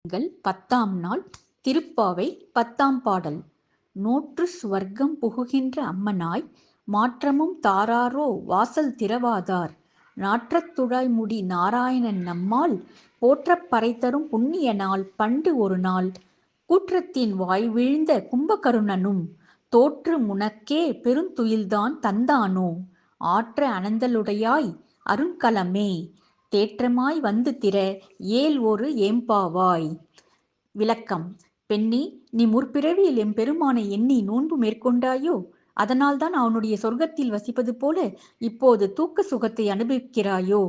10ஆம் நாள் திருப்பாவை 10ஆம் பாடல். நோற்று சுவர்க்கம் புகுகின்ற அம்மனாய் மாற்றமும் தாராரோ வாசல் திறவாதார் நாற்றத் துழாய்முடி நாராயணன் நம்மால் போற்றப் பறைதரும் புண்ணிய நாள் பண்டு ஒரு நாள் கூற்றத்தின் வாய்வீழ்ந்த கும்பகருணனும் தோற்று முனக்கே பெருந்துயில்தான் தந்தானோ ஆற்ற அனந்தலுடையாய் அருங்கலமே தேற்றமாய் வந்து திற ஏல் ஒரு ஏம்பாவாய். விளக்கம். பெண்ணே, நீ முற்பிறவியில் எம்பெருமானை எண்ணி நோன்பு மேற்கொண்டாயோ? அதனால்தான் அவனுடைய சொர்க்கத்தில் வசிப்பது போல இப்போது தூக்க சுகத்தை அனுபவிக்கிறாயோ?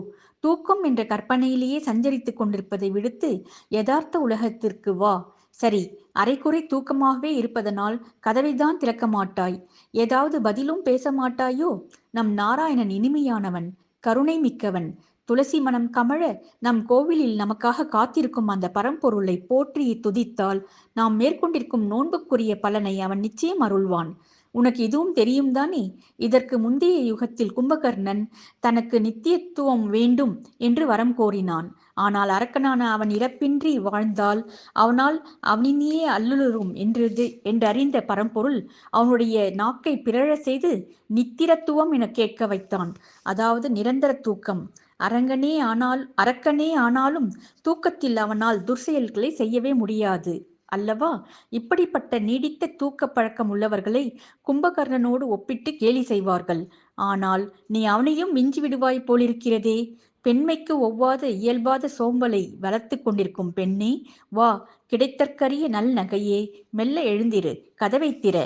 தூக்கம் என்ற கற்பனையிலேயே சஞ்சரித்துக் கொண்டிருப்பதை விடுத்து யதார்த்த உலகத்திற்கு வா. சரி, அரைக்குறை தூக்கமாகவே இருப்பதனால் கதவைதான் திறக்க மாட்டாய். ஏதாவது பதிலும் பேச மாட்டாயோ? நம் நாராயணன் இனிமையானவன், கருணை மிக்கவன். துளசி மனம் கமழ நம் கோவிலில் நமக்காக காத்திருக்கும் அந்த பரம்பொருளை போற்றி துதித்தால் நாம் மேற்கொண்டிருக்கும் நோன்புக்குரிய பலனை அவன் நிச்சயம் அருள்வான். உனக்கு இதுவும் தெரியும் தானே? இதற்கு முந்தைய யுகத்தில் கும்பகர்ணன் தனக்கு நித்தியத்துவம் வேண்டும் என்று வரம் கோரினான். ஆனால் அரக்கனான அவன் இறப்பின்றி வாழ்ந்தால் அவனால் அவனியே அல்லலுறும் என்றறிந்த பரம்பொருள் அவனுடைய நாக்கை பிறழ செய்து நித்திரத்துவம் என கேட்க வைத்தான். அதாவது நிரந்தர தூக்கம். அரக்கனே ஆனாலும் தூக்கத்தில் அவனால் துர்செயல்களை செய்யவே முடியாது அல்லவா? இப்படிப்பட்ட நீடித்த தூக்க பழக்கம் உள்ளவர்களை கும்பகர்ணனோடு ஒப்பிட்டு கேலி செய்வார்கள். ஆனால் நீ அவனையும் மிஞ்சி விடுவாய் போலிருக்கிறதே. பெண்மைக்கு ஒவ்வாத இயல்பாத சோம்பலை வளர்த்து கொண்டிருக்கும் பெண்ணே, வா, கிடைத்தற்கரிய நல் நகையே, மெல்ல எழுந்திரு, கதவை திற.